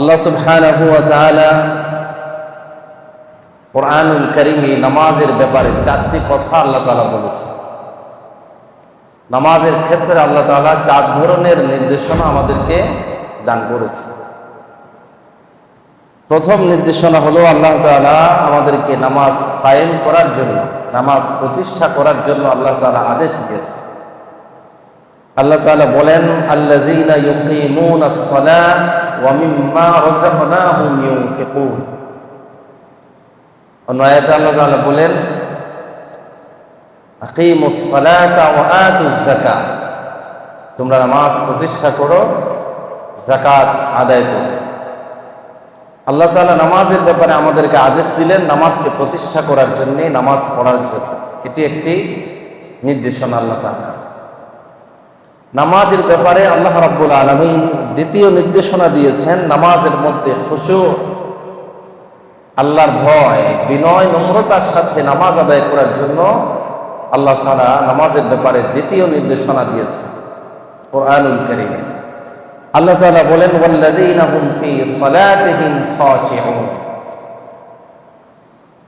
আল্লাহ সুবহানাহু ওয়া তাআলা কুরআনুল কারীমে নামাজের ব্যাপারে চারটি কথা আল্লাহ তাআলা বলেছেন। নামাজের ক্ষেত্রে আল্লাহ তাআলা চার ধরনের নির্দেশনা আমাদেরকে দান করেছে। প্রথম নির্দেশনা হলো আল্লাহ তাআলা আমাদেরকে নামাজ কায়েম করার জন্য, নামাজ প্রতিষ্ঠা করার জন্য আল্লাহ তাআলা আদেশ দিয়েছেন। আল্লাহ তাআলা বলেন, আল্লাযীনা ইউকিমুনাস সালাহ ওয়া মিম্মা রাযাকনাহুম ইউনফিকুন। অন্য আয়াতে আল্লাহ তাআলা বলেন, আকিমুস সালাতা ওয়া আতুজ যাকাত, তোমরা নামাজ প্রতিষ্ঠা করো, যাকাত আদায় করো। আল্লাহ তাআলা নামাজের ব্যাপারে আমাদেরকে আদেশ দিলেন নামাজকে প্রতিষ্ঠা করার জন্য, নামাজ পড়ার জন্য। এটি একটি নির্দেশনা আল্লাহ তাআলা। নামাজের ব্যাপারে আল্লাহ রাব্বুল আলামিন দ্বিতীয় নির্দেশনা দিয়েছেন, নামাজের মধ্যে খুশু, আল্লাহর ভয়, বিনয়, নম্রতার সাথে নামাজ আদায় করার জন্য আল্লাহ তাআলা নামাজের ব্যাপারে দ্বিতীয় নির্দেশনা দিয়েছেন কুরআনুল কারীমে। আল্লাহ তাআলা বলেন, ওয়াল্লাযীনা হুম ফি সালাতিহিম খাশিউন।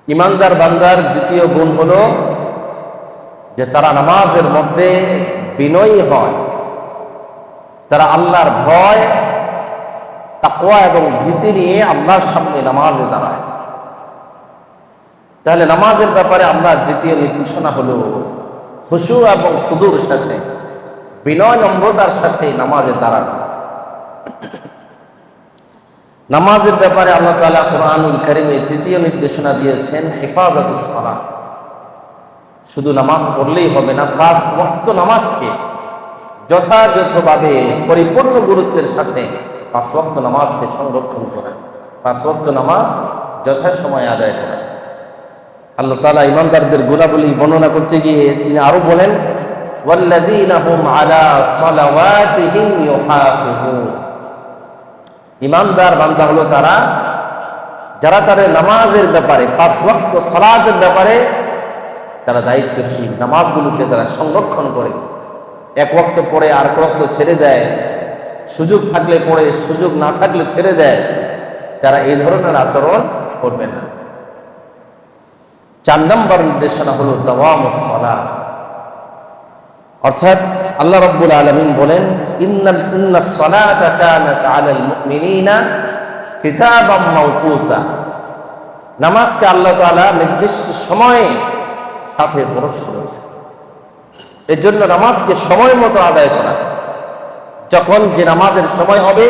ঈমানদার বান্দার দ্বিতীয় গুণ হলো যে তারা নামাজের মধ্যে বিনয়ী হয়, তারা আল্লাহর ভয়, তাকওয়া এবং ভীতি নিয়ে আল্লাহর সামনে নামাজে দাঁড়ায়। তাহলে নামাজের ব্যাপারে আল্লাহর দ্বিতীয় নির্দেশনা হলো খুশু এবং খুজুর সাথে, বিনয় নম্রতার সাথে নামাজে দাঁড়ানো। নামাজের ব্যাপারে আল্লাহ তাআলা কুরআনুল কারীমে তৃতীয় নির্দেশনা দিয়েছেন হিফাজাতুস সালাহ। শুধু নামাজ পড়লেই হবে না, 5 ওয়াক্ত নামাজকে যথাযথভাবে পরিপূর্ণ গুরুত্বের সাথে 5 ওয়াক্ত নামাজকে সংরক্ষণ করেন, 5 ওয়াক্ত নামাজ যথাসময়ে আদায় করেন। আল্লাহ তাআলা ঈমানদারদের গুণাবলী বর্ণনা করতে গিয়ে তিনি আরো বলেন, ওয়াল্লাযীনা হুম আলা সালাওয়াতিহিম ইউহাফিজুন। ঈমানদার বান্দা হলো তারা যারা তাদের নামাজের ব্যাপারে, 5 ওয়াক্ত সালাতের ব্যাপারে তারা দায়িত্বশীল, নামাজগুলোকে তারা সংরক্ষণ করে। এক ওয়াক্ত পড়ে আর ওয়াক্ত ছেড়ে দেয়, সুযোগ থাকলে পড়ে, সুযোগ না থাকলে ছেড়ে দেয়, যারা এই ধরনের আচরণ করবে না। 4 নম্বর নির্দেশনা হলো দাওয়ামুস সালাহ, অর্থাৎ আল্লাহ রাব্বুল আলামিন বলেন, ইন্নাস সালাতা কানাত আলাল মুমিনিনা কিতাবাম মাওকুতা। নামাজকে আল্লাহ তাআলা নির্দিষ্ট সময়ে সাথে ফরজ করেছে। এর জন্য নামাজকে সময় মতো আদায় করা, যখন যে নামাজের সময় হবে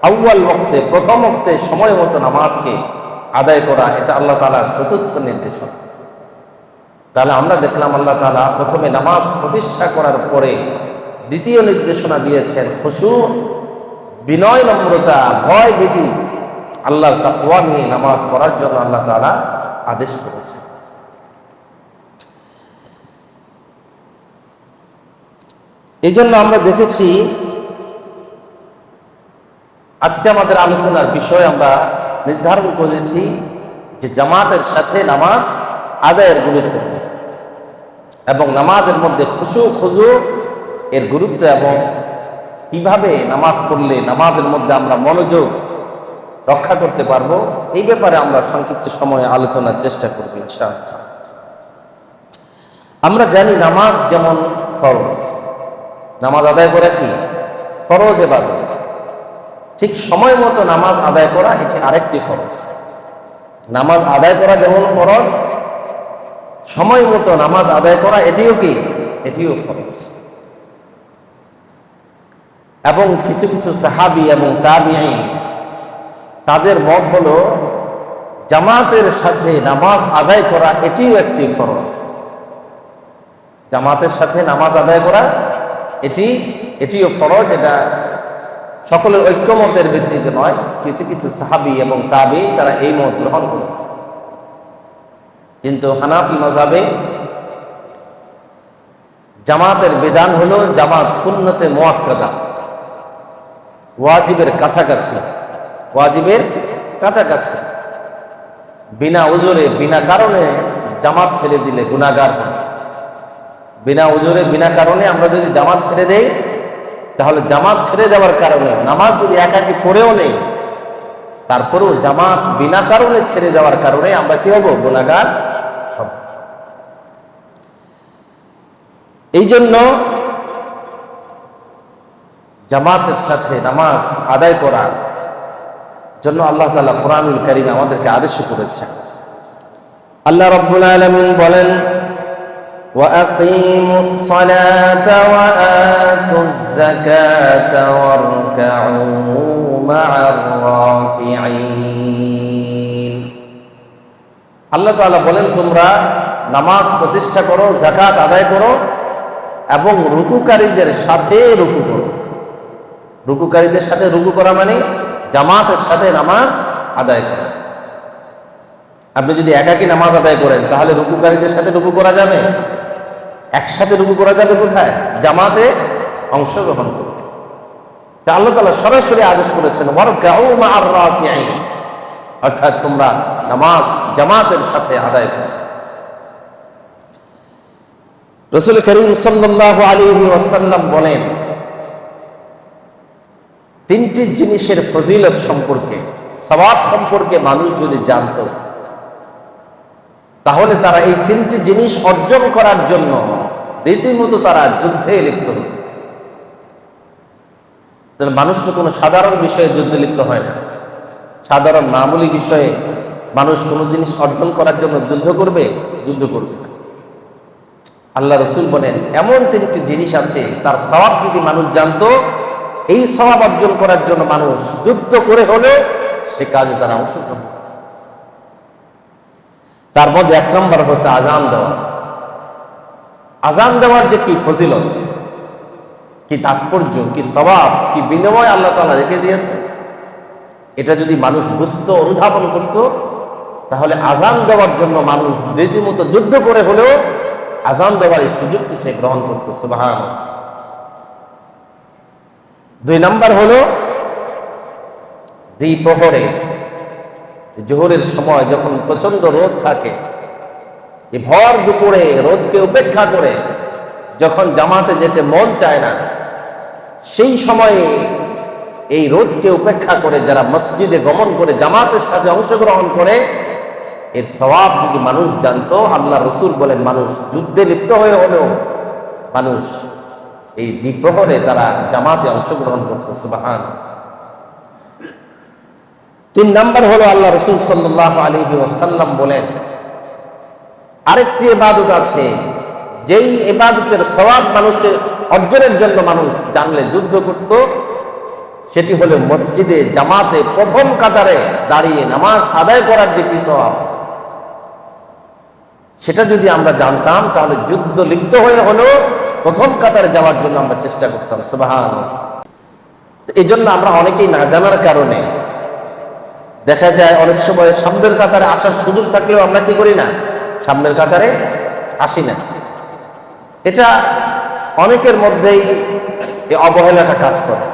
আউয়াল ওয়াক্তে, প্রথম ওয়াক্তে সময় মতো নামাজকে আদায় করা, এটা আল্লাহ তাআলার চতুর্থ নির্দেশনা। তাহলে আমরা দেখলাম আল্লাহ তাআলা প্রথমে নামাজ প্রতিষ্ঠা করার পরে দ্বিতীয় নির্দেশনা দিয়েছেন খুশু, বিনয় নম্রতা, ভয় ভীতি, আল্লাহর তাকওয়া নিয়ে নামাজ পড়ার জন্য আল্লাহ তাআলা আদেশ করেছেন। এই জন্য আমরা দেখেছি আজকে আমাদের আলোচনার বিষয় আমরা নির্ধারণ করেছি যে জামাতের সাথে নামাজ আদায়ের গুরুত্ব এবং নামাজের মধ্যে খুশু খুজু এর গুরুত্ব এবং কিভাবে নামাজ পড়লে নামাজের মধ্যে আমরা মনোযোগ রক্ষা করতে পারবো, এই ব্যাপারে আমরা সংক্ষিপ্ত সময়ে আলোচনার চেষ্টা করব ইনশাআল্লাহ। আমরা জানি নামাজ যেমন ফরজ, নামাজ আদায় করা কি ফরজ ইবাদত, ঠিক সময় মতো নামাজ আদায় করা এটি আরেকটি ফরজ। নামাজ আদায় করা যেমন ফরজ, সময় মতো নামাজ আদায় করা এটিও কি, এটিও ফরজ। এবং কিছু কিছু সাহাবী এবং তাবিঈন তাদের মত হলো জামাতের সাথে নামাজ আদায় করা এটিও একটি ফরজ। জামাতের সাথে নামাজ আদায় করা এটিও ফরজ। এটা সকলের ঐক্যমতের ভিত্তিতে নয়, কিছু কিছু সাহাবী এবং তাবী তারা এই মত গ্রহণ করেছে। কিন্তু হানাফি মাযহাবে জামাতের বিধান হলো জামাত সুন্নতে মুআক্কাদা, ওয়াজিবের কাছাকাছি, ওয়াজিবের কাছাকাছি। বিনা উজরে, বিনা কারণে জামাত ছেড়ে দিলে গুনাহগার হবে। বিনা উজরে, বিনা কারণে আমরা যদি জামাত ছেড়ে দেই, তাহলে জামাত ছেড়ে যাওয়ার কারণে নামাজ যদি একাকি পড়েও নেই তারপরেও জামাত বিনা কারণে ছেড়ে যাওয়ার কারণে আমরা কি হব? গুনাহগার হব। এই জন্য জামাতের সাথে নামাজ আদায় করার জন্য আল্লাহ তাআলা কোরআনুল কারীমে আমাদেরকে আদেশ করেছেন। আল্লাহ রাব্বুল আলামিন বলেন, وَأَقِيمُوا الصَّلَاةَ وَآتُوا الزَّكَاةَ وَارْكَعُوا مَعَ الرَّاكِعِينَ। আল্লাহ তাআলা বলেন, তোমরা নামাজ প্রতিষ্ঠা করো, যাকাত আদায় করো এবং রুকুকারীদের সাথে রুকু করো। রুকুকারীদের সাথে রুকু করা মানে জামাতের সাথে নামাজ আদায় করা। আপনি যদি একাকী নামাজ আদায় করেন তাহলে রুকুকারীদের সাথে রুকু করা যাবে? একসাথে রুকু করা যাবে কোথায়? জামাতে অংশগ্রহণ করবে। তা আল্লাহ তাআলা সরাসরি আদেশ করেছেন, ওয়ারকাউ মা'আর রাকিঈন, অর্থাৎ তোমরা নামাজ জামাতের সাথে আদায় করো। রাসূল করিম সাল্লাল্লাহু আলাইহি ওয়াসাল্লাম বলেন, তিনটি জিনিসের ফজিলত সম্পর্কে, সওয়াব সম্পর্কে মানুষ যদি জানত তাহলে তারা এই তিনটি জিনিস অর্জন করার জন্য রীতিমতো তারা যুদ্ধে লিপ্ত হতো। তাহলে মানুষ তো কোনো সাধারণ বিষয়ে যুদ্ধে লিপ্ত হয় না। সাধারণ মামুলি বিষয়ে মানুষ কোনো জিনিস অর্জন করার জন্য যুদ্ধ করবে না। আল্লাহ রাসূল বলেন, এমন তিনটি জিনিস আছে তার সওয়াব যদি মানুষ জানতো, এই সওয়াব অর্জন করার জন্য মানুষ যুদ্ধ করে হলেও সে কাজে তারা অংশগ্রহণ করে। তার মধ্যে এক নম্বর হচ্ছে আজান দেওয়া। আজান দেওয়ার যে কি ফজিলত, কি তাৎপর্য, কি সওয়াব, কি বিনিময় আল্লাহ তাআলা রেখে দিয়েছেন, এটা যদি মানুষ বুঝতো, অনুধাবন করত, তাহলে আজান দেওয়ার জন্য মানুষ রীতিমতো যুদ্ধ করে হলেও আজান দেওয়ার এই সুযোগটি সে গ্রহণ করত। সুবহানাল্লাহ। দুই নাম্বার হলো দ্বিপ্রহরে, জোহরের সময় যখন প্রচন্ড রোদ থাকে, এই ভর দুপুরে রোদকে উপেক্ষা করে যখন জামাতে যেতে মন চায় না, সেই সময়ে এই রোদকে উপেক্ষা করে যারা মসজিদে গমন করে জামাতের সাথে অংশগ্রহণ করে, এর সওয়াব যদি মানুষ জানতো, আল্লাহ রাসূল বলেন মানুষ যুদ্ধে লিপ্ত হয়ে হলেও মানুষ এই দ্বিপ্রহরে তারা জামাতে অংশগ্রহণ করত। সুবহানাল্লাহ। তিন নাম্বার হলো আল্লাহ রাসূল সাল্লাল্লাহু আলাইহি ওয়াসাল্লাম বলেন, আরেকটি ইবাদত আছে যেই ইবাদতের সওয়াব মানুষের অর্জনের জন্য মানুষ জানলে যুদ্ধ করত, সেটি হলো মসজিদে জামাতে প্রথম কাতারে দাঁড়িয়ে নামাজ আদায় করার যে কি সওয়াব, সেটা যদি আমরা জানতাম তাহলে যুদ্ধ লিপ্ত হয়ে হলেও প্রথম কাতারে যাওয়ার জন্য আমরা চেষ্টা করতাম। সুবহানাল্লাহ। এই জন্য আমরা অনেকেই না জানার কারণে দেখা যায় অনেক সময় সামনের কাতারে আসার সুযোগ থাকলেও আমরা কি করি না, সামনের কাতারে আসি না। এটা অনেকের মধ্যেই এই অবহেলাটা কাজ করে।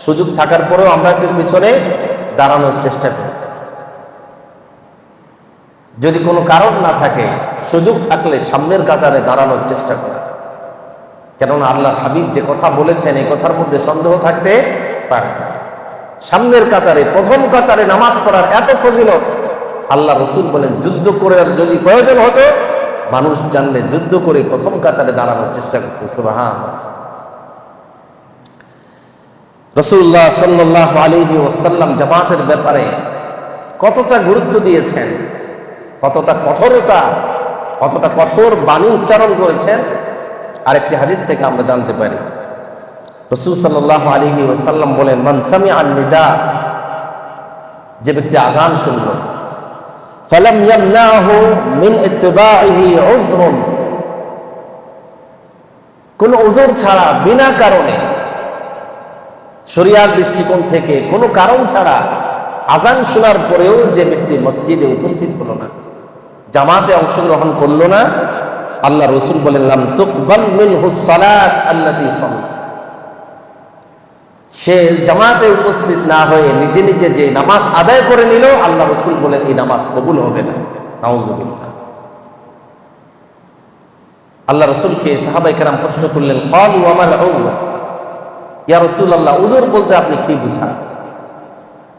সুযোগ থাকার পরেও আমরা একটু পিছনে দাঁড়ানোর চেষ্টা করি। যদি কোনো কারণ না থাকে, সুযোগ থাকলে সামনের কাতারে দাঁড়ানোর চেষ্টা করা। কেননা আল্লাহর হাবিব যে কথা বলেছেন, এই কথার মধ্যে সন্দেহ থাকতে পারে না। সামনের কাতারে প্রথম কাতারে নামাজ পড়ার এত ফজিলত, আল্লাহ রাসূল বলেন যুদ্ধ করে যদি প্রয়োজন হতো, মানুষ জানলে যুদ্ধ করে প্রথম কাতারে দাঁড়ানোর চেষ্টা করত। সুবহানাল্লাহ। রাসূলুল্লাহ সাল্লাল্লাহু আলাইহি ওয়াসাল্লাম জামাতের ব্যাপারে কতটা গুরুত্ব দিয়েছেন, কতটা কঠোরতা, কতটা কঠোর বাণী উচ্চারণ করেছেন, আরেকটি হাদিস থেকে আমরা জানতে পারি। রাসূল সাল্লাল্লাহু আলাইহি ওয়াসাল্লাম বলেন, মান সামিআন নিদা, যে ব্যক্তি আযান শুনল, ফালাম ইয়ামনাহু মিন ইত্তিবাইহি উযরুন, কোন উযর ছাড়া, বিনা কারণে, শরিয়ার দৃষ্টিকোণ থেকে কোনো কারণ ছাড়া আযান শোনার পরেও যে ব্যক্তি মসজিদে উপস্থিত হলো না, জামাতে অংশগ্রহণ করলো না, আল্লাহ রাসূল বলেন লাম তুকবাল মিনহু সালাত আল্লাতী সাল্লা, সে জামাতে উপস্থিত না হয়ে নিজে নিজে যে নামাজ আদায় করে নিল, আল্লাহ রাসূল বলেন এই নামাজ কবুল হবে না। নাউযুবিল্লাহ। আল্লাহ রাসূলকে সাহাবায়ে কেরাম প্রশ্ন করলেন, ক্বালু ওয়া মাল উযর, ইয়া রাসূলুল্লাহ, উযর বলতে আপনি কি বুঝান?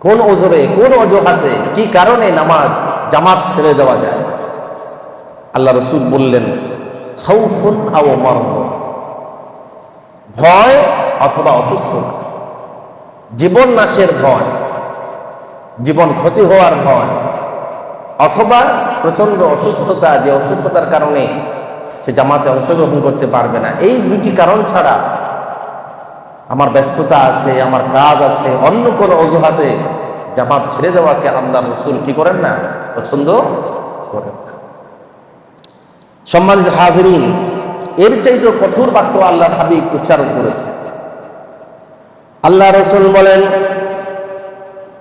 কোন ওজরে, কোন অজুহাতে, কি কারণে নামাজ জামাত ছেড়ে দেওয়া যায়? আল্লাহ রসুল বললেন, খাউফুন আও মারদ, ভয় অথবা অসুস্থতা, জীবন নাশের ভয়, জীবন ক্ষতি হওয়ার ভয়, অথবা প্রচন্ড অসুস্থতা, যে অসুস্থতার কারণে সে জামাতে অংশগ্রহণ করতে পারবে না। এই দুটি কারণ ছাড়া, আমার ব্যস্ততা আছে, আমার কাজ আছে, অন্য কোনো অজুহাতে জামাত ছেড়ে দেওয়াকে আল্লাহ রসুল কি করেন না, পছন্দ করেন না। সম্মানিত হাজিরিন, এর চাইতে কঠোর বাক্য আল্লাহ হাবিব উচ্চারণ করেছে। আল্লাহ রসুল বলেন,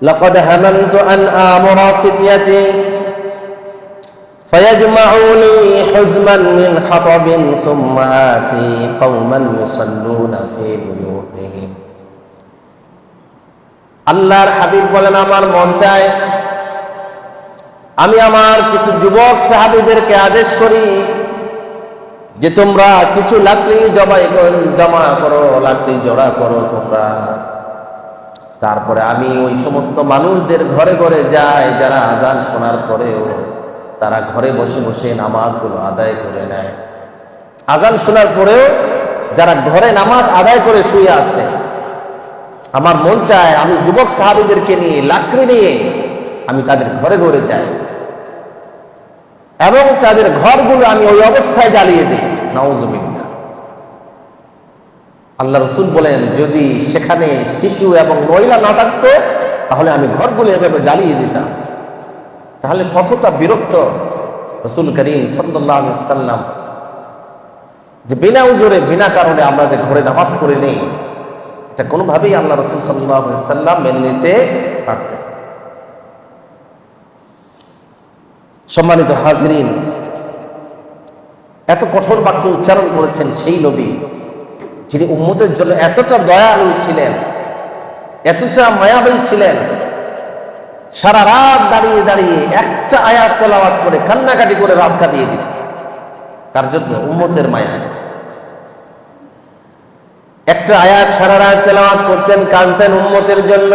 লাকাদ হামামতু আন আমুরা ফিতয়াতি ফায়াজমাউ লি হুজমান মিন হাতাবিন সুম্মা আতি কওমান ইউসাল্লুনা ফি বুয়ুতিহিম। আল্লাহর হাবিব বলেন, আমার মন চায় আমি আমার কিছু যুবক সাহাবীদেরকে আদেশ করি যে তোমরা কিছু লাকড়ি জমা করো, লাকড়ি জড়া করো তোমরা। তারপরে আমি ওই সমস্ত মানুষদের ঘরে ঘরে যাই যারা আজান শোনার পরেও তারা ঘরে বসে বসে নামাজগুলো আদায় করে নেয়। আজান শোনার পরেও যারা ঘরে নামাজ আদায় করে শুয়ে আছে, আমার মন চায় আমি যুবক সাহাবীদেরকে নিয়ে, লাকড়ি নিয়ে আমি তাদের ঘরে ঘরে যাই এবং তাদের ঘরগুলো আমি ওই অবস্থায় জ্বালিয়ে দিই। নাউজুবিল্লাহ। আল্লাহ রসুল বলেন, যদি সেখানে শিশু এবং মহিলা না থাকতো তাহলে আমি ঘরগুলো এভাবে জ্বালিয়ে দিতাম। তাহলে কতটা বিরক্ত রসুল করিম সাল্লাল্লাহু আলাইহি সাল্লাম, যে বিনা উজরে, বিনা কারণে আমরা যে ঘরে নামাজ পড়ে নেই, এটা কোনোভাবেই আল্লাহ রসুল সাল্লাল্লাহু আলাইহি সাল্লাম মেনে নিতে পারতেন। সম্মানিত হাজিরিন, এত কঠোর বাক্য উচ্চারণ করেছেন সেই নবী যিনি উম্মতের জন্য এতটা দয়ালু ছিলেন, এতটা মায়াবী ছিলেন। সারা রাত দাঁড়িয়ে দাঁড়িয়ে একটা আয়াত তেলাওয়াত করে কান্নাকাটি করে রাত কাটিয়ে দিত। কার জন্য? উম্মতের মায়ায়। একটা আয়াত সারা রাত তেলাওয়াত করতেন, কাঁদতেন উম্মতের জন্য।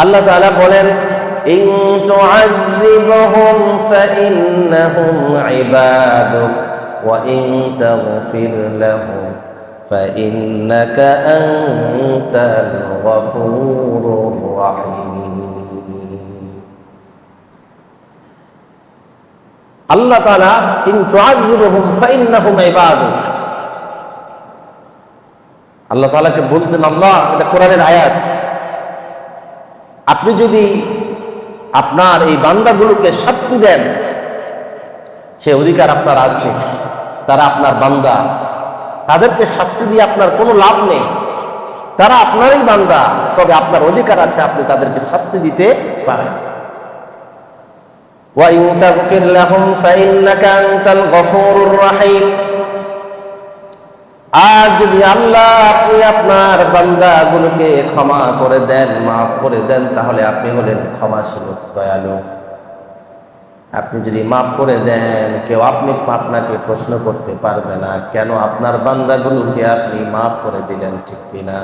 আল্লাহ তাআলা বলেন, ইন তুআযিবহুম ফাইন্নাহুম ইবাদুক ওয়া ইন তাগফির লাহুম ফাইন্নাকা আনতাল গফুরুর রাহিম। আল্লাহ তাআলা ইন তুআযিবহুম ফাইন্নাহুম ইবাদুক, আল্লাহ তাআলাকে বলতেন, আল্লাহ, এটা কোরআনের আয়াত, আপনি যদি আপনার এই বান্দাগুলোকে শাস্তি দেন, সে অধিকার আপনার আছে, তারা আপনার বান্দা, তাদেরকে শাস্তি দিয়ে আপনার কোনো লাভ নেই, তারা আপনারই বান্দা, তবে আপনার অধিকার আছে, আপনি তাদেরকে শাস্তি দিতে পারেন। ওয়া ইন তাগফির লাহুম ফাইন্নাকা আনতাল গফুরুর রাহিম, আর যদি আল্লাহ আপনি আপনার বান্দাগুলোকে ক্ষমা করে দেন, মাফ করে দেন, তাহলে আপনি হলেন ক্ষমাশীল, দয়ালু। আপনি যদি মাফ করে দেন, কেউ আপনাকে প্রশ্ন করতে পারবে না কেন আপনার বান্দাগুলোকে আপনি মাফ করে দিলেন, ঠিক কিনা?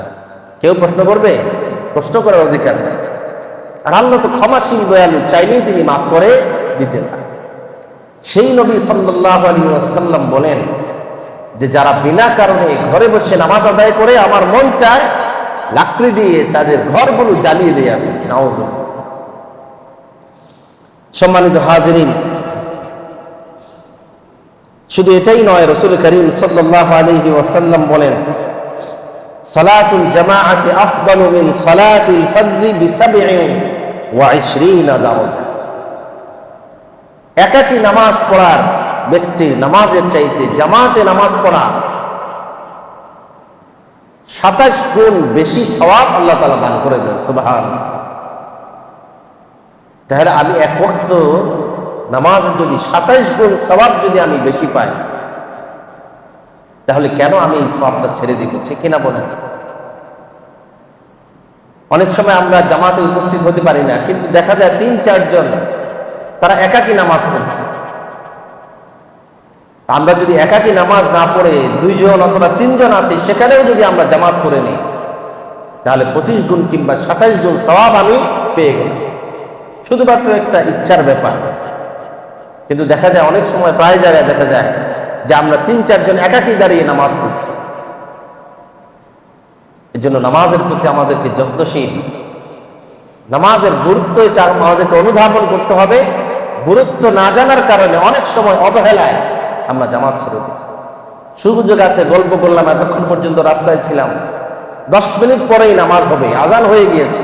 কেউ প্রশ্ন করবে? প্রশ্ন করার অধিকার নেই। আর আল্লাহ তো ক্ষমাশীল, দয়ালু, চাইলেই তিনি মাফ করে দিতে পারেন। সেই নবী সাল্লাল্লাহু আলাইহি ওয়াসাল্লাম বলেন যে যারা বিনা কারণে ঘরে বসে নামাজ আদায় করে, আমার মন চায় লাকড়ি দিয়ে তাদের ঘরগুলো জ্বালিয়ে দেয় আমি। নাউজুবিল্লাহ। সম্মানিত হাজিরিন, শুধু এটাই নয়, রাসূল করিম সাল্লাল্লাহু আলাইহি ওয়াসাল্লাম বলেন, সালাতুল জামাআতি আফদালু মিন সালাতিল ফাযযি বি27 দারাজা। একাকী নামাজ পড়ার ব্যক্তির নামাজের চাইতে জামাতে নামাজ পড়া 27 গুণ বেশি সওয়াব আল্লাহ তাআলা দান করে দেন। সুবহানাল্লাহ। তাহলে আমি এক ওয়াক্ত নামাজ যদি 27 গুণ সওয়াব যদি আমি বেশি পাই, তাহলে কেন আমি এই সওয়াবটা ছেড়ে দিব? ঠিক কিনা বলেন? অনেক সময় আমরা জামাতে উপস্থিত হতে পারি না, কিন্তু দেখা যায় 3-4 জন তারা একাকী নামাজ পড়ছে। আমরা যদি একাকী নামাজ না পড়ে 2 জন অথবা 3 জন আছি, সেখানেও যদি আমরা জামাত করে নিই, তাহলে 25 গুণ কিংবা 27 গুণ সওয়াব আমি পেয়ে গেলাম। শুধুমাত্র একটা ইচ্ছার ব্যাপার। কিন্তু দেখা যায় অনেক সময় প্রায় জায়গায় দেখা যায় যে আমরা 3-4 জন একাকী দাঁড়িয়ে নামাজ পড়ছি। এর জন্য নামাজের প্রতি আমাদেরকে যত্নশীল, নামাজের গুরুত্ব এটা আমাদেরকে অনুধাবন করতে হবে। গুরুত্ব না জানার কারণে অনেক সময় অবহেলায় আমরা জামাত ছেড়ে দিই। সুযোগ আছে, গল্প করলাম, এতক্ষণ পর্যন্ত রাস্তায় ছিলাম, 10 মিনিট পরেই নামাজ হবে, আজান হয়ে গিয়েছে,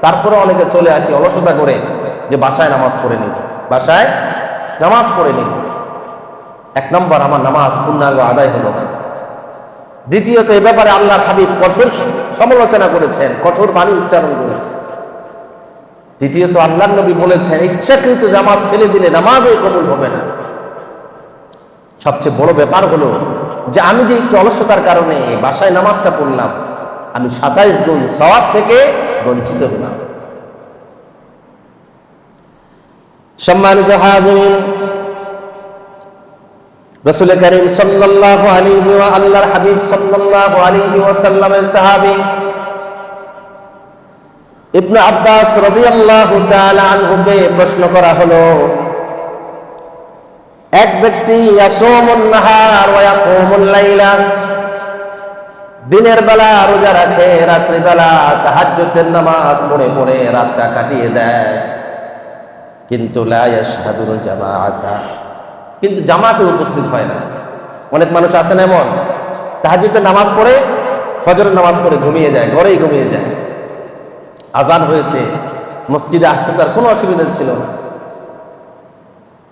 তারপরে অনেকে চলে আসি অলসতা করে যে বাসায় নামাজ পড়ে নিব, বাসায় নামাজ পড়ে নিব। 1 নম্বর, আমার নামাজ পূর্ণাঙ্গ আদায় হলো না। দ্বিতীয়ত, এ ব্যাপারে আল্লাহর হাবিব কঠোর সমালোচনা করেছেন, কঠোর বাণী উচ্চারণ করেছেন। তৃতীয়ত, আল্লাহর নবী বলেছেন ইচ্ছাকৃত জামাত ছেড়ে দিলে নামাজই কবুল হবে না। সবচেয়ে বড় ব্যাপার হলো যে আমি যে একটু অলসতার কারণে বাসায় নামাজটা পড়লাম, আমি 27 গুণ সওয়াব থেকে বঞ্চিত হলাম। সম্মানিত হাজিরিন, রাসূল করিম সাল্লাল্লাহু আলাইহি ওয়া আল্লাহর হাবিব সাল্লাল্লাহু আলাইহি ওয়াসাল্লামের সাহাবী ইবনে আব্বাস রাদিয়াল্লাহু তাআলা আনহুকে প্রশ্ন করা হলো, এক ব্যক্তি ইয়াসুমুন নাহার ওয়া ইয়াকুমুল লাইলা, দিনের বেলা রোজা রাখে, রাত্রি বেলা তাহাজ্জুদের নামাজ পড়ে পড়ে রাতটা কাটিয়ে দেয়, কিন্তু লা ইয়াশহাদুল জামাআতা, কিন্তু জামাতে উপস্থিত হয় না। অনেক মানুষ আছেন এমন, তাহাজ্জুদের নামাজ পড়ে, ফজরের নামাজ পড়ে ঘুমিয়ে যায়, ঘরেই ঘুমিয়ে যায়। আজান হয়েছে, মসজিদে আসছে, তার কোনো অসুবিধা ছিল না।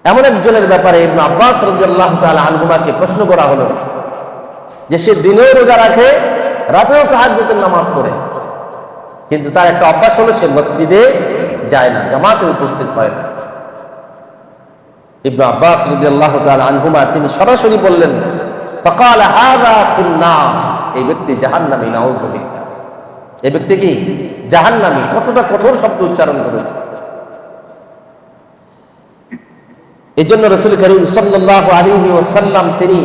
এমন একজনের ব্যাপারে ইবনে আব্বাস রাদিয়াল্লাহু তাআলা আনহুমাকে প্রশ্ন করা হলো যে সে দিনেও রোজা রাখে, রাতেও তাহাজ্জুদের নামাজ পড়ে, কিন্তু তার একটা অভ্যাস হলো সে মসজিদে যায় না, জামাতে উপস্থিত হয় না। ইবনে আব্বাস রাদিয়াল্লাহু তাআলা আনহুমা তিনি সরাসরি বললেন, ফাকাল হাযা ফিন্নার, এই ব্যক্তি জাহান্নামী, নাউযুবিল্লাহ। এই ব্যক্তি কি জাহান্নামী? কতটা কঠোর শব্দ উচ্চারণ করেছে। এজন্য রাসূল করিম সাল্লাল্লাহু আলাইহি ওয়াসাল্লাম তিনি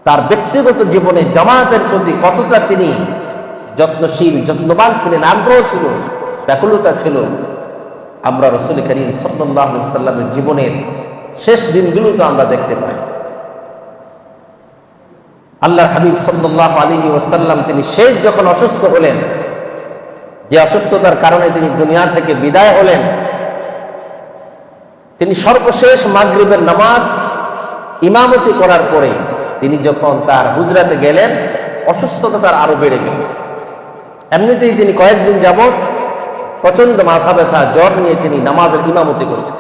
তার ব্যক্তিগত জীবনে জামাতের প্রতি কতটা তিনি যত্নশীল, যত্নবান ছিলেন, আগ্রহ ছিল, ব্যাকুলতা ছিল, আমরা রাসূল করিম সাল্লাল্লাহু আলাইহি ওয়াসাল্লামের জীবনের শেষ দিনগুলোতে আমরা দেখতে পাই। আল্লাহর হাবিব সাল্লাল্লাহু আলাইহি ওয়াসাল্লাম তিনি শেষ যখন অসুস্থ হলেন, যে অসুস্থতার কারণে তিনি দুনিয়া থেকে বিদায় হলেন, তিনি সর্বশেষ মাগরিবের নামাজ ইমামতি করার পরে তিনি যখন তার হুজরাতে গেলেন, অসুস্থতা তার আরো বেড়ে গেল। এমনিতেই তিনি কয়েকদিন যাবত প্রচন্ড মাথা ব্যথা, জ্বর নিয়ে তিনি নামাজের ইমামতি করছেন।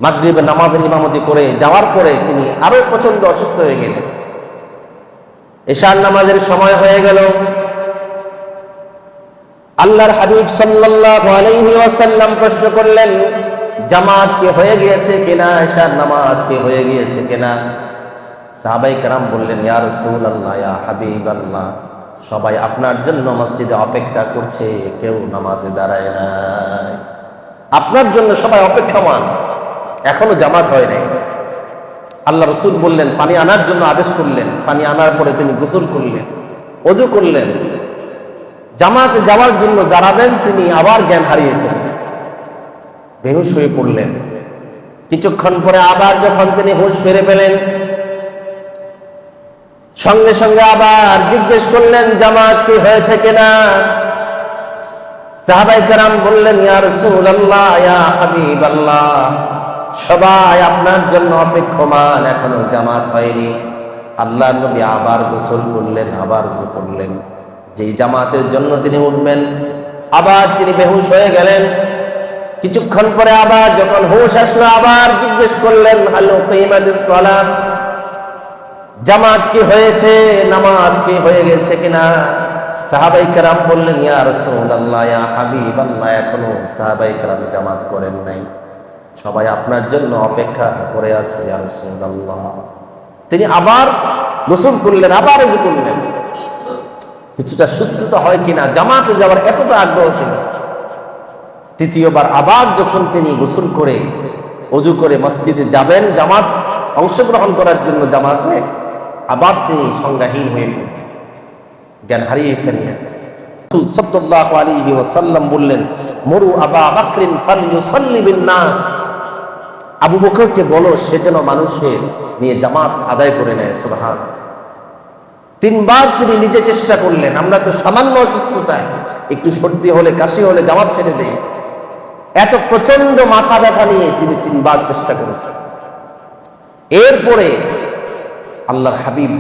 মাগরিবের নামাজের ইমামতি করে যাওয়ার পরে তিনি আরো প্রচন্ড অসুস্থ হয়ে গেলেন। এশার নামাজের সময় হয়ে গেল। আল্লাহর হাবিব সাল্লাল্লাহু আলাইহি ওয়াসাল্লাম প্রশ্ন করলেন, জামাত কি হয়ে গিয়েছে কিনা, এশার নামাজ কি হয়ে গিয়েছে কিনা? সাহাবায়ে কেরাম বললেন, ইয়া রাসূলুল্লাহ, ইয়া হাবিবাল্লাহ, সবাই আপনার জন্য মসজিদে অপেক্ষা করছে, কেউ নামাজে দাঁড়ায় নাই। আপনার জন্য সবাই অপেক্ষামান, এখনো জামাত হয় নাই। আল্লাহ রাসূল বললেন, পানি আনার জন্য আদেশ করলেন। পানি আনার পরে তিনি গোসল করলেন, ওযু করলেন, জামাতে যাওয়ার জন্য দাঁড়াবেন, তিনি আবার জ্ঞান হারিয়ে ফেললেন, বেহুশ হয়ে পড়লেন। কিছুক্ষণ পরে আবার যখন তিনি হুঁশ ফিরে পেলেন, সঙ্গে সঙ্গে আবার জিজ্ঞেস করলেন, জামাত কি হয়েছে কিনা? সাহাবায়ে কেরাম বললেন, ইয়া রাসূলুল্লাহ, ইয়া হাবিবাল্লাহ, সবাই আপনার জন্য অপেক্ষমান, এখনো জামাত হয়নি। আল্লাহর নবী আবার গোসল করলেন, আবার ওযু করলেন। যেই জামাতের জন্য তিনি উঠবেন, আবার তিনি বেহুশ হয়ে গেলেন। কিছুক্ষণ পরে আবার যখন হুঁশ আসলো, আবার জিজ্ঞেস করলেন, হাল উকিমাতিস সালাত, জামাত কি হয়েছে, নামাজ কি হয়ে গেছে কিনা? সাহাবায়ে কেরাম বললেন, ইয়া রাসূলুল্লাহ, ইয়া হাবিবাল্লাহ, এখনো সাহাবায়ে কেরাম জামাত করেন নাই, সবাই আপনার জন্য অপেক্ষা করে আছে, ইয়া রাসূলুল্লাহ। তিনি আবার গোসল করলেন, আবার ওযু করলেন। কিছুটা সুস্থতা হয় কিনা, জামাতে যাওয়ার এতটা আগ্রহ তিনি। তৃতীয়বার আবার যখন তিনি গোসল করে ওযু করে মসজিদে যাবেন জামাত অংশগ্রহণ করার জন্য, জামাতে আবার তিনি সংজ্ঞাহীন হয়ে পড়লেন। জ্ঞান হারিয়ে ফেললেন। রাসূল সাল্লাল্লাহু আলাইহি ওয়াসাল্লাম বললেন, মুরু আবা বকরিন ফালইউসাল্লি বিন নাস, আবু বকরকে বলো সে যেন মানুষের নিয়ে জামাত আদায় করে নেয়। সুবহানাল্লাহ। তিনবার তিনি নিজে চেষ্টা করলেন। আমরা তো সামান্য অসুস্থতায়, একটু সর্দি হলে, কাশি হলে জামাত ছেড়ে দেই। এত প্রচন্ড মাথা ব্যথা নিয়ে তিনি তিনবার চেষ্টা করেছেন। এরপরে আল্লাহর হাবিব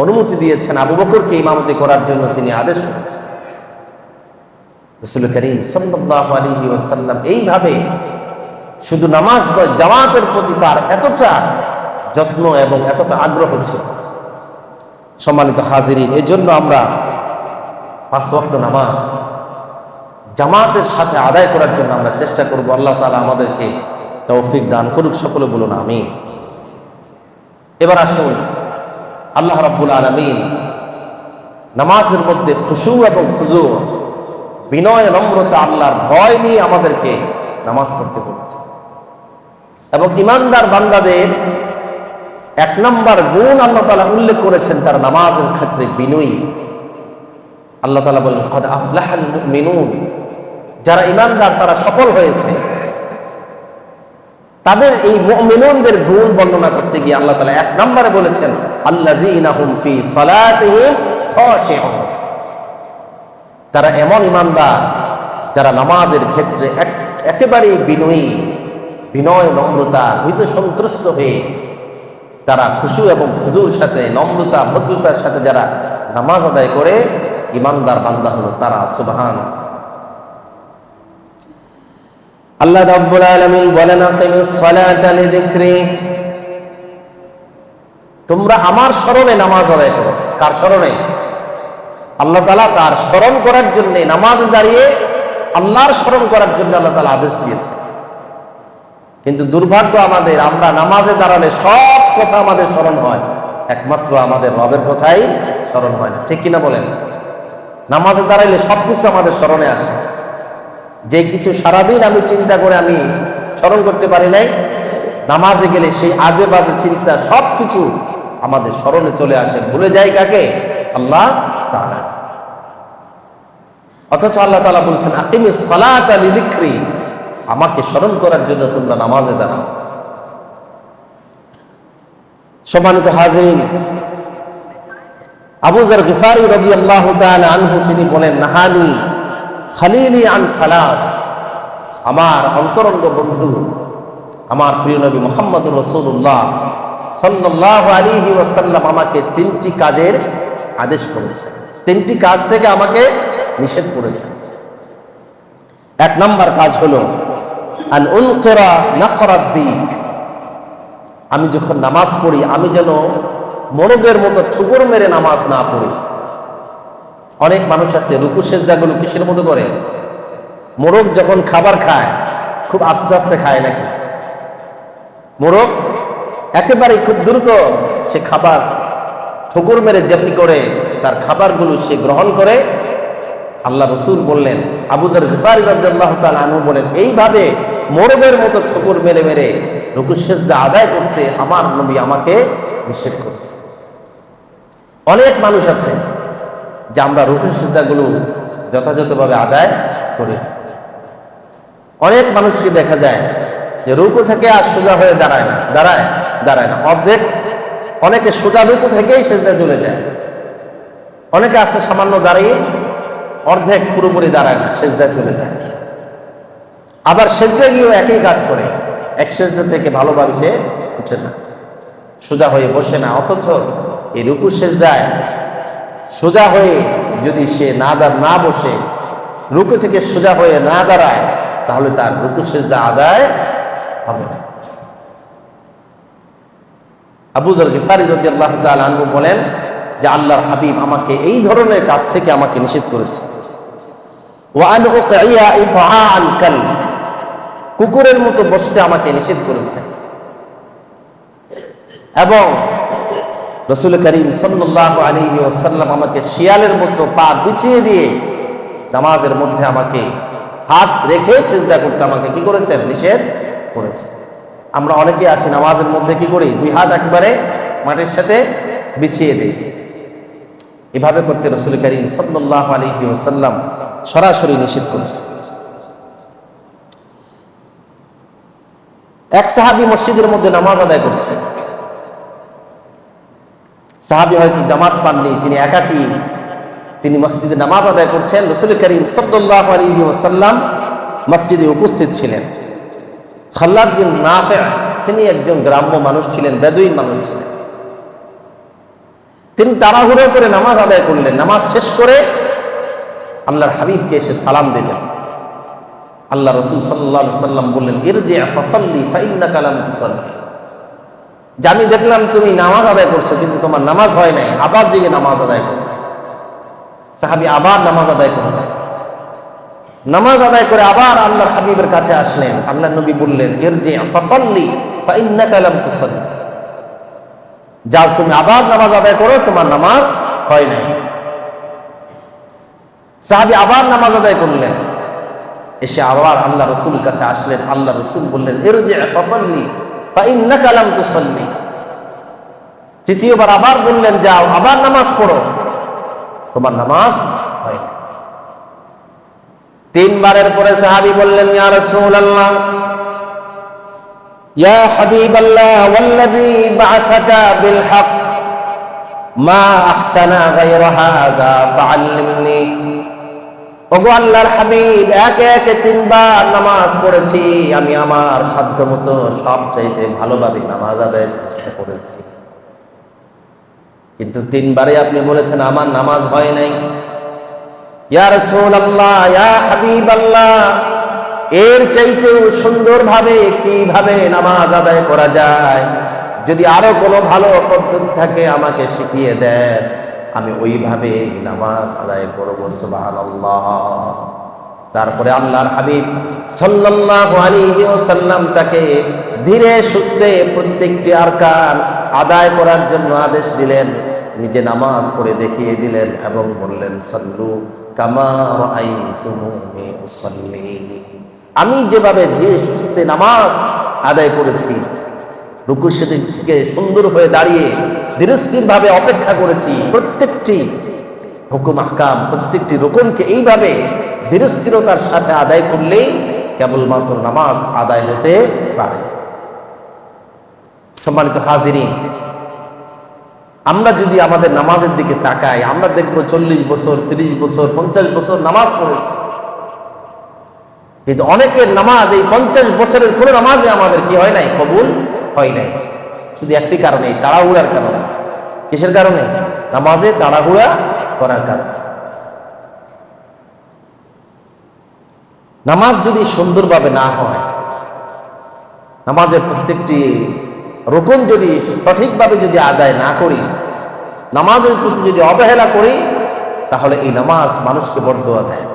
অনুমতি দিয়েছেন আবু বকরকে ইমামতি করার জন্য, তিনি আদেশ করেছেন। রাসূল করিম সাল্লাল্লাহু আলাইহি ওয়াসাল্লাম এইভাবে শুধু নামাজ নয়, জামাতের প্রতি তার এতটা যত্ন এবং এতটা আগ্রহ ছিল। সম্মানিত হাজিরিন, এই জন্য আমরা 5 ওয়াক্ত নামাজ জামাতের সাথে আদায় করার জন্য আমরা চেষ্টা করব। আল্লাহ তাআলা আমাদেরকে তৌফিক দান করুক। সকলে বলুন আমিন। এবার আসুন, আল্লাহ রাব্বুল আলামিন নামাজের মধ্যে খুশু এবং খুজু, বিনয়, নম্রতা, আল্লাহর ভয় নিয়ে আমাদেরকে নামাজ পড়তে বলেছে। এবং ইমানদার বান্দাদের 1 নম্বর গুণ আল্লাহ তাআলা উল্লেখ করেছেন তার নামাজের ক্ষেত্রে বিনয়ী। আল্লাহ তাআলা বলেন, কদ আফলাহাল মুমিনুন, যারা ইমানদার তারা সফল হয়েছে। তাদের এই মুমিনুনদের গুণ বর্ণনা করতে গিয়ে আল্লাহ তাআলা 1 নম্বরে বলেছেন, আল্লাযীনা হুম ফি সালাতিহিম খাশিউন, তারা এমন ইমানদার যারা নামাজের ক্ষেত্রে একেবারেই বিনয়ী, বিনয়, নম্রতা, ভীত সন্ত্রস্ত হয়ে তারা খুশু এবং খুজুর সাথে, নম্রতা, ভদ্রতার সাথে যারা নামাজ আদায় করে, ইমানদার বান্দা হলো তারা। সুবহানাল্লাহ। আল্লাহ রাব্বুল আলামিন বলেন, আকিমিস সালাতা লিযিকরি, তোমরা আমার স্মরণে নামাজ আদায় করো। কার স্মরণে? আল্লাহ তাআলা তার স্মরণ করার জন্য নামাজে দাঁড়িয়ে আল্লাহর স্মরণ করার জন্য আল্লাহ তাআলা আদেশ দিয়েছে। কিন্তু দুর্ভাগ্য আমাদের, আমরা নামাজে দাঁড়ালে সব কথা আমাদের স্মরণ হয়, একমাত্র আমাদের রবের কথাই স্মরণ হয় না। ঠিক কিনা বলেন? নামাজে দাঁড়াইলে সবকিছু আমাদের স্মরণে আসে। যে কিছু সারাদিন আমি চিন্তা করে আমি স্মরণ করতে পারি নাই, নামাজে গেলে সেই আজে বাজে চিন্তা সবকিছু আমাদের স্মরণে চলে আসে। ভুলে যাই কাকে? আল্লাহ তাআলা। অথচ আল্লাহ তাআলা বলছেন, আকিমিস সালাতা লিযিকরি, আমাকে স্মরণ করার জন্য তোমরা নামাজে দাঁড়াও। সম্মানিত হাজিরিন, আবু যর গিফারি রাদিয়াল্লাহু তাআলা আনহু তিনি বলেন, নাহানি খালিলি আন সালাস, আমার অন্তরঙ্গ বন্ধু, আমার প্রিয় নবী মুহাম্মদুর রাসূলুল্লাহ সাল্লাল্লাহু আলাইহি ওয়াসাল্লাম আমাকে 3টি কাজের আদেশ করেছেন, 3টি কাজ থেকে আমাকে নিষেধ করেছেন। 1 নম্বর কাজ হলো আন উলকিরা নাকরাদ দিক, আমি যখন নামাজ পড়ি আমি যেন মোরগের মতো ঠুকুর মেরে নামাজ না পড়ি। অনেক মানুষ আছে রুকু সেজদাগুলো কিসের মতো করে? মোরগ যখন খাবার খায় খুব আস্তে আস্তে খায় নাকি? মোরগ একেবারে খুব দ্রুত সে খাবার ঠুকুর মেরে যেমনি করে তার খাবারগুলো সে গ্রহণ করে। আল্লাহ রাসূল বললেন, আবু যর গিফারি রাদিয়াল্লাহু তাআলা আনহু বলেন, এইভাবে মোরগের মতো ঠুকুর মেরে মেরে রুকু সেজদা আদায় করতে আমার নবী আমাকে নিষেধ করেছে। অনেক মানুষ আছে যে আমরা রুকু সেজদাগুলো যথাযথভাবে আদায় করি। অনেক মানুষকে দেখা যায় যে রুকু থেকে আর সোজা হয়ে দাঁড়ায় না, অর্ধেক। অনেকে সোজা রুকু থেকেই সেজদা চলে যায়। অনেকে আছে সামান্য দাঁড়িয়ে অর্ধেক পুরোপুরি দাঁড়ায় না, সেজদা চলে যায়। আবার সেজদা গিয়েও একই কাজ করে, এক সেজদা থেকে ভালোভাবে সে উঠে না, সোজা হয়ে বসে না। অথচ এই রুকু সেজদায় সোজা হয়ে যদি সে না বসে, রুকু থেকে সোজা হয়ে না দাঁড়ায়, তাহলে তার রুকু সেজদা আদায় হবে না। আবু যর গিফারি রাদিয়াল্লাহু তাআলা আনহু বলেন যে আল্লাহর হাবিব আমাকে এই ধরনের কাজ থেকে আমাকে নিষেধ করেছে। ওয়া আন উকিয়া ইবআআল কালব, কুকুরের মতো বসতে আমাকে নিষেধ করেছেন। এবং রাসূল করিম সাল্লাল্লাহু আলাইহি ওয়াসাল্লাম আমাকে শিয়ালের মতো পা বিছিয়ে দিয়ে নামাজের মধ্যে আমাকে হাত রেখে সিজদা করতে আমাকে কি করেছেন? নিষেধ করেছেন। আমরা অনেকে আছি নামাজের মধ্যে কি করি? 2 হাত একবারে মাটির সাথে বিছিয়ে দিই। এভাবে করতে রাসূল করিম সাল্লাল্লাহু আলাইহি ওয়াসাল্লাম সরাসরি নিষেধ করেছে। এক সাহাবী মসজিদের মধ্যে নামাজ আদায় করছে। সাহাবী হয়তো জামাত পাননি, তিনি একাকী তিনি মসজিদে নামাজ আদায় করছেন। রাসূল করিম সাল্লাল্লাহু আলাইহি ওয়াসাল্লাম মসজিদে উপস্থিত ছিলেন। খাল্লাদ বিন নাফি' তিনি একজন গ্রাম্য মানুষ ছিলেন, বেদুইন মানুষ ছিলেন। তিনি তাড়াহুড়ো করে নামাজ আদায় করলেন। নামাজ শেষ করে আল্লাহর হাবিবকে এসে সালাম দিলেন। আল্লাহ রাসূল সাল্লাল্লাহু আলাইহি ওয়াসাল্লাম বললেন, ইরজি' ফাসাল্লি ফাইন্নাকা লাম তুসাল্লি। যে আমি দেখলাম তুমি নামাজ আদায় করছো কিন্তু তোমার নামাজ হয় নাই, আবার জেগে নামাজ আদায় করো। সাহাবী আবার নামাজ আদায় করলেন। নামাজ আদায় করে আবার আল্লাহর হাবিবের কাছে আসলেন। আল্লাহর নবী বললেন, ইরজি' ফাসাল্লি ফাইন্নাকা লাম তুসাল্লি। যাও তুমি আবার নামাজ আদায় করো, তোমার নামাজ হয় নাই। সাহাবী আবার নামাজ আদায় করলেন। এসে আবার আল্লাহ রাসূলের কাছে আসলেন। আল্লাহ রাসূল বললেন, ইরজি' ফাসাল্লি ফাইন্নাকা লাম তুসাল্লি। তৃতীয়বার আবার বললেন, যাও আবার নামাজ পড়ো, তোমার নামাজ হয় না। তিনবারের পরে সাহাবী বললেন, ইয়া রাসূলুল্লাহ, ইয়া হাবিবাল্লাহ, ওয়াল্লাযী বা'আসাকা বিল হক মা আহসানা গায়রা হাযা ফাআল্লিমনি। ওগো আল্লাহর হাবিব, একে একে তিনবার নামাজ পড়েছি, আমি আমার সাধ্যমতো সব চাইতে ভালোভাবে নামাজ আদায়ের চেষ্টা করেছি, কিন্তু তিনবারে আপনি বলেছেন আমার নামাজ হয় নাই। ইয়া রাসূলুল্লাহ, ইয়া হাবিবাল্লাহ, এর চাইতেও সুন্দরভাবে কিভাবে নামাজ আদায় করা যায়, যদি আরো কোনো ভালো পদ্ধতি থাকে আমাকে শিখিয়ে দেন, আমি ওইভাবে নামাজ আদায় করব। সুবহানাল্লাহ। তারপরে আল্লাহর হাবিব সাল্লাল্লাহু আলাইহি ওয়াসাল্লাম তাকে ধীরে সুস্থে প্রত্যেকটি আরকান আদায় করার জন্য আদেশ দিলেন। নিজে নামাজ পড়ে দেখিয়ে দিলেন এবং বললেন, সাল্লু কামা রাআইতুমুনি উসাল্লি। আমি যেভাবে ধীরে সুস্থে নামাজ আদায় করেছি, রুকুর সাথে থেকে সুন্দর হয়ে দাঁড়িয়ে ধীরস্থিরভাবে অপেক্ষা করেছি, প্রত্যেকটি হুকুম আহকাম, প্রত্যেকটি রুকুনকে এইভাবে ধীরস্থিরতার সাথে আদায় করলেই কেবলমাত্র নামাজ আদায় হতে পারে। সম্মানিত হাজিরিন, আমরা যদি আমাদের নামাজের দিকে তাকাই, আমরা দেখব 40 বছর, 30 বছর, 50 বছর নামাজ পড়েছি, কিন্তু অনেকের নামাজ এই 50 বছরের কোনো নামাজে আমাদের কি হয় নাই, কবুল হয় নাই। শুধু একটি কারণে, তাড়াহুড়ার কারণে। কিসের কারণে? নামাজে তাড়াহুড়া করার কারণে। নামাজ যদি সুন্দরভাবে না হয়, নামাজের প্রত্যেকটি রুকুন যদি সঠিকভাবে যদি আদায় না করি, নামাজের প্রতি যদি অবহেলা করি, তাহলে এই নামাজ মানুষকে বরদোয়া দেয়।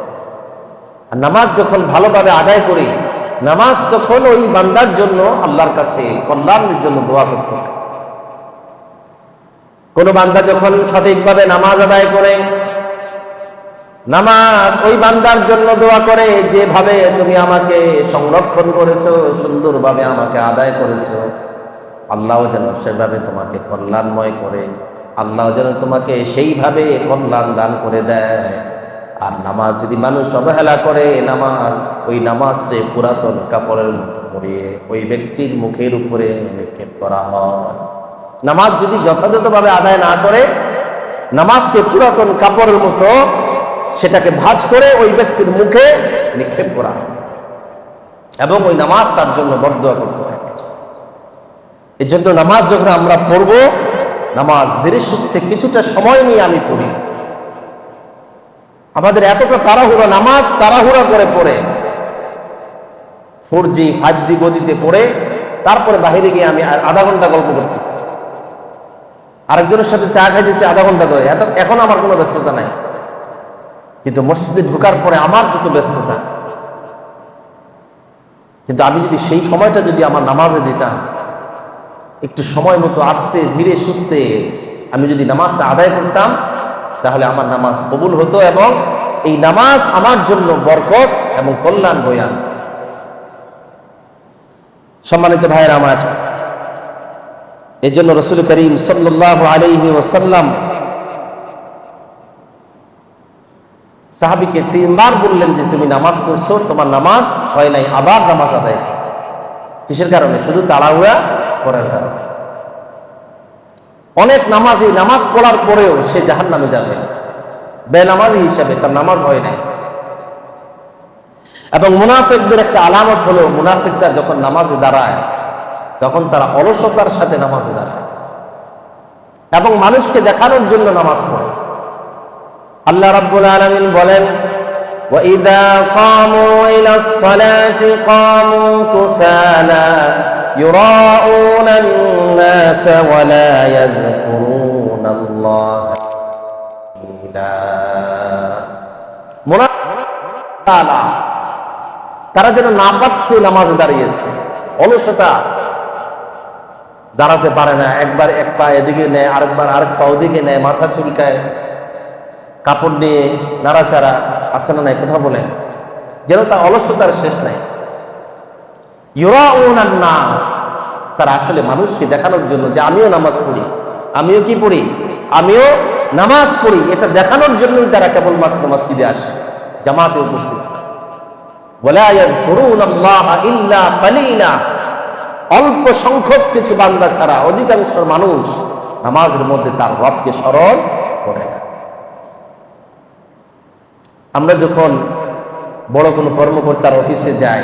আর নামাজ যখন ভালোভাবে আদায় করি, নামাজ তখন ওই বান্দার জন্য আল্লাহর কাছে কল্যাণের জন্য দোয়া করতে হয়। কোন বান্দা যখন সঠিকভাবে নামাজ আদায় করে, নামাজ ওই বান্দার জন্য দোয়া করে, যেভাবে তুমি আমাকে সংরক্ষণ করেছো, সুন্দরভাবে আমাকে আদায় করেছো, আল্লাহ যেন সেভাবে তোমাকে কল্যাণময় করে, আল্লাহ যেন তোমাকে সেইভাবে কল্যাণ দান করে দেয়। আর নামাজ যদি মানুষ অবহেলা করে, নামাজ ওই নামাজকে পুরাতন কাপড়ের মতো পরিয়ে ওই ব্যক্তির মুখের উপরে নিক্ষেপ করা হয়। নামাজ যদি যথাযথভাবে আদায় না করে, নামাজকে পুরাতন কাপড়ের মতো সেটাকে ভাঁজ করে ওই ব্যক্তির মুখে নিক্ষেপ করা হয় এবং ওই নামাজ তার জন্য বরদোয়া করতে থাকে। এই জন্য নামাজ যখন আমরা পড়ব, নামাজ ধীরে সুস্থে কিছুটা সময় নিয়ে আমি পড়ি। আমাদের এতটা তাড়াহুড়া, নামাজ তাড়াহুড়া করে পড়ে 4G 5G গতিতে পড়ে তারপরে বাহিরে গিয়ে আমি আধা ঘন্টা গল্প করতেছি, আরেকজনের সাথে চা খাইতেছি আধা ঘন্টা ধরে। এখন আমার কোনো ব্যস্ততা নাই, কিন্তু মসজিদে ঢোকার পরে আমার যত ব্যস্ততা। কিন্তু আমি যদি সেই সময়টা যদি আমার নামাজে দিতাম, একটু সময় মতো আস্তে ধীরে সুস্থে আমি যদি নামাজটা আদায় করতাম, তাহলে আমার নামাজ কবুল হতো এবং এই নামাজ আমার জন্য বরকত এবং কল্যাণ বয়ে আনত। সম্মানিত ভাইয়েরা আমার, এই জন্য রাসূল করিম সাল্লাল্লাহু আলাইহি ওয়াসাল্লাম সাহাবীকে 3 বার বললেন যে তুমি নামাজ পড়ছো, তোমার নামাজ হয় নাই, আবার নামাজ আদায় করো। কিসের কারণে? শুধু তাড়াহুড়া করার কারণে। অনেক নামাজি নামাজ পড়ার পরেও সে জাহান্নামে যাবে, বেনামাজি হিসাবে, তার নামাজ হয় নাই। এবং মুনাফিকদের একটা আলামত হলো, মুনাফিকরা যখন নামাজে দাঁড়ায় তখন তারা অলসতার সাথে নামাজে দাঁড়ায় এবং মানুষকে দেখানোর জন্য নামাজ পড়ে। আল্লাহ রাব্বুল আলামিন বলেন, وَإِذَا قَامُوا إِلَى الصَّلَاةِ قَامُوا كُسَالَى يُرَاءُونَ النَّاسَ وَلَا يَذْكُرُونَ اللَّهَ إِلَّا মুনাফিকরা তারা যেন না পারতে নামাজে দাঁড়িয়েছে, অলসতা, দাঁড়াতে পারে না, একবার এক পা এদিকে নেয়, আরেকবার আরেক পা ওদিকে নেয়, মাথা চুলকায়, কাপড় নিয়ে নাড়াচাড়া, আছে না নাই কথা বলেন, যেন তার অলসতার শেষ নাই। ইউরাউনান নাস, তারা আসলে মানুষকে দেখানোর জন্য যে আমিও নামাজ পড়ি, আমিও কি পড়ি, আমিও নামাজ পড়ি, এটা দেখানোর জন্যই তারা কেবলমাত্র মসজিদে আসে, জামাতে উপস্থিত। ওয়ালা ইয়াযকুরুনাল্লাহা ইল্লা কালিলা, অল্প সংখ্যক কিছু বান্দা ছাড়া অধিকাংশ মানুষ নামাজের মধ্যে তার রবকে স্মরণ করে না। আমরা যখন বড় কোনো কর্মকর্তার অফিসে যাই,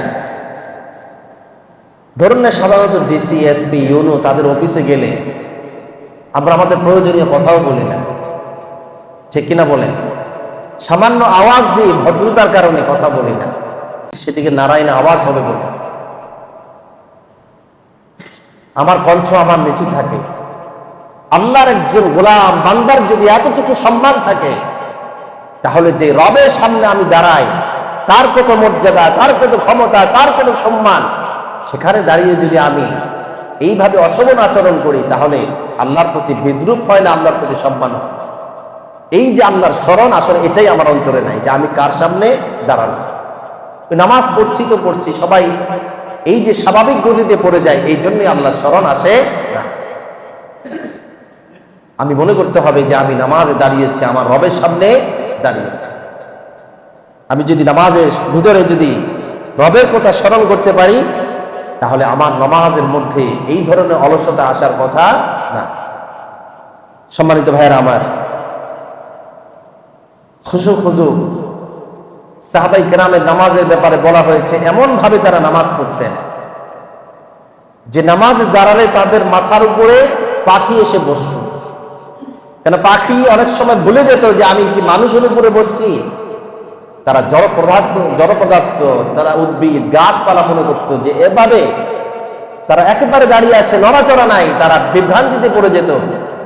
ধরুন না সাধারণত ডিসি, এসপি, ইউনো, তাদের অফিসে গেলে আমরা আমাদের প্রয়োজনীয় কথাও বলি না, ঠিক কিনা বলেন? সামান্য আওয়াজ দিয়ে ভদ্রতার কারণে কথা বলি না, সেদিকে নারায়ণ আওয়াজ হবে বলে আমার কণ্ঠ আমার নিচু থাকে। আল্লাহর একজন গোলাম বান্দার যদি এতটুকু সম্মান থাকে, তাহলে যে রবের সামনে আমি দাঁড়াই, তার কত মর্যাদা, তার কত ক্ষমতা, তার কত সম্মান, সেখানে দাঁড়িয়ে যদি আমি এইভাবে অশোভন আচরণ করি, তাহলে আল্লাহর প্রতি বিদ্রুপ হয় না, আল্লাহর প্রতি সম্মান হয়। এই যে আল্লাহর স্মরণ, আসলে এটাই আমার অন্তরে নাই, যে আমি কার সামনে দাঁড়ালাম। নামাজ পড়ছি তো পড়ছি, সবাই এই যে স্বাভাবিক গতিতে পড়ে যায়, এই জন্যই আল্লাহর স্মরণ আসে না। আমি মনে করতে হবে যে আমি নামাজে দাঁড়িয়েছি, আমার রবের সামনে দাঁড়িয়েছি। আমি যদি নামাজের ভিতরে যদি রবের কথা স্মরণ করতে পারি, তাহলে আমার নামাজের মধ্যে এই ধরনের অলসতা আসার কথা না। সম্মানিত ভাইয়েরা আমার, খুশু সাহাবাই কেরামের নামাজের ব্যাপারে বলা হয়েছে, এমন ভাবে তারা নামাজ পড়তেন যে নামাজে দাঁড়ালে তাদের মাথার উপরে পাখি এসে বসত। কেন? পাখি অনেক সময় ভুলে যেত যে আমি কি মানুষের উপরে বসছি। তারা জড় পদার্থ, তারা উদ্ভিদ, গাছপালা মনে করতো যে এভাবে তারা একেবারে দাঁড়িয়ে আছে, নড়াচড়া নাই। তারা বিভ্রান্তিতে পড়ে যেত,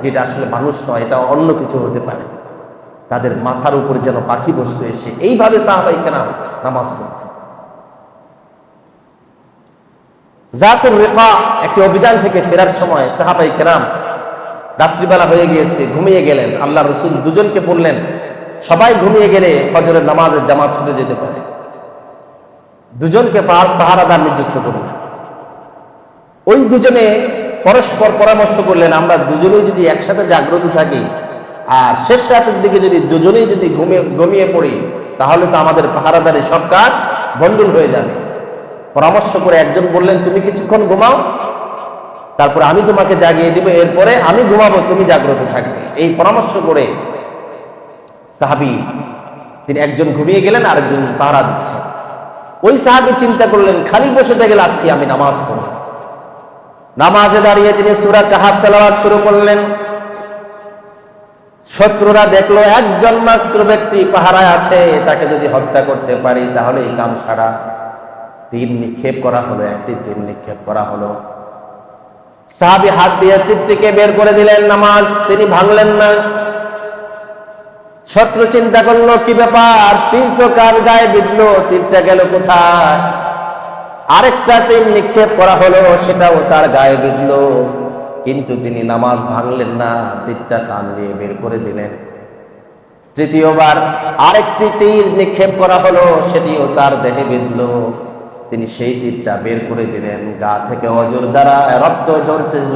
যেটা আসলে মানুষ নয়, এটা অন্য কিছু হতে পারে। তাদের মাথার উপরে যেন পাখি বসত এসে। এইভাবে সাহাবাই কেরাম নামাজ পড়তেন। জাতুর রিকা একটি অভিযান থেকে ফেরার সময় সাহাবাই কেরাম, রাত্রিবেলা হয়ে গিয়েছে, ঘুমিয়ে গেলেন। আল্লাহ রসুল দুজনকে বললেন, সবাই ঘুমিয়ে গেলে ফজরের নামাজের জামাত ছুটে যেতে পারে। দুজনকে পাহারাদার নিযুক্ত করলেন। ওই দুজনে পরস্পর পরামর্শ করলেন, আমরা দুজনেই যদি একসাথে জাগ্রত থাকি আর শেষ রাতের দিকে যদি দুজনেই যদি ঘুমিয়ে পড়ি, তাহলে তো আমাদের পাহারাদারের সব কাজ ভণ্ডুল হয়ে যাবে। পরামর্শ করে একজন বললেন, তুমি কিছুক্ষণ ঘুমাও, তারপর আমি তোমাকে জাগিয়ে দিব, এরপরে আমি ঘুমাবো, তুমি জাগ্রত থাকবে। এই পরামর্শ করে সাহাবী তিনি একজন ঘুমিয়ে গেলেন, আরেকজন পাহারা দিচ্ছে। ওই সাহাবী চিন্তা করলেন, খালি বসে থেকে লাভ কি, আমি নামাজ পড়ব। নামাজে দাঁড়িয়ে তিনি সূরা কাহাফ তেলাওয়াত শুরু করলেন। শত্রুরা দেখলো একজন মাত্র ব্যক্তি পাহারায় আছে, তাকে যদি হত্যা করতে পারি তাহলে এই কাম সারা। তীর নিক্ষেপ করা হলো, একটি তীর নিক্ষেপ করা হলো। সাহাবী হাত দিয়ে তীরটিকে বের করে দিলেন, নামাজ তিনি ভাঙলেন না। শত্রু চিন্তা করলো, কি ব্যাপার, তীর তো কার গায়ে বিঁধলো, তীরটা গেল কোথায়? আরেকটা তীর নিক্ষেপ করা হলো, সেটাও তার গায়ে বিঁধলো, কিন্তু তিনি নামাজ ভাঙলেন না, তীরটা টান দিয়ে বের করে দিলেন। তৃতীয়বার আরেকটি তীর নিক্ষেপ করা হলো, সেটিও তার দেহে বিঁধলো, তিনি সেই তীরটা বের করে দিলেন। গা থেকে অজর দ্বারা রক্ত ঝরছিল,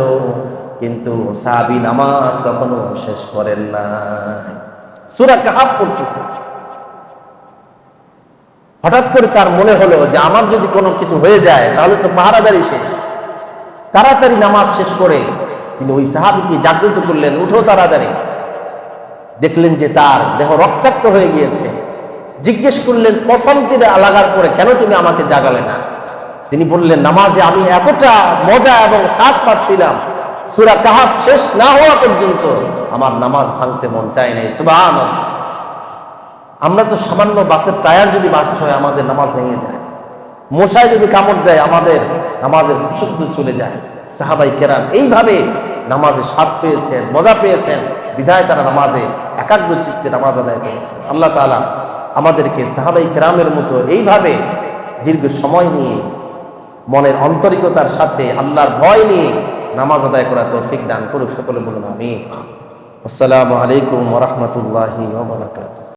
কিন্তু সাহাবী নামাজ তখনও শেষ করেন না, সূরা কাহাফ পড়তেছে। হঠাৎ করে তার মনে হলো যে আমার যদি কোনো কিছু হয়ে যায় তাহলে তো পাহারাদারি শেষ। তাড়াতাড়ি নামাজ শেষ করে তিনি ওই সাহাবীকে জাগ্রত করলেন, উঠো তাড়াতাড়ি। দেখলেন যে তার দেহ রক্তাক্ত হয়ে গিয়েছে। জিজ্ঞেস করলেন প্রথম তীরে লাগার পরে কেন তুমি আমাকে জাগালে না? তিনি বললেন, নামাজে আমি এতটা মজা এবং স্বাদ পাচ্ছিলাম, সূরা কাহাফ শেষ না হওয়া পর্যন্ত আমার নামাজ ভাঙতে মন চায় নাই। সুবহানাল্লাহ। আমরা তো সামান্য বাসের টায়ার যদি বাস্ট হয় আমাদের নামাজ ভেঙে যায়, মশায় যদি কামড় দেয় আমাদের নামাজের খুশু চলে যায়। সাহাবাই কেরাম এইভাবে নামাজে স্বাদ পেয়েছেন, মজা পেয়েছেন, বিধায় তারা নামাজে একাগ্র চিত্তে নামাজ আদায় করেছেন। আল্লাহ তাআলা আমাদেরকে সাহাবাই কেরামের মতো এইভাবে দীর্ঘ সময় নিয়ে মনের আন্তরিকতার সাথে আল্লাহর ভয় নিয়ে নামাজ আদায় করার তৌফিক দান করুক। সকলে বলুন আমিন। আসসালামু আলাইকুম ওয়া রাহমাতুল্লাহি ওয়া বারাকাতুহু।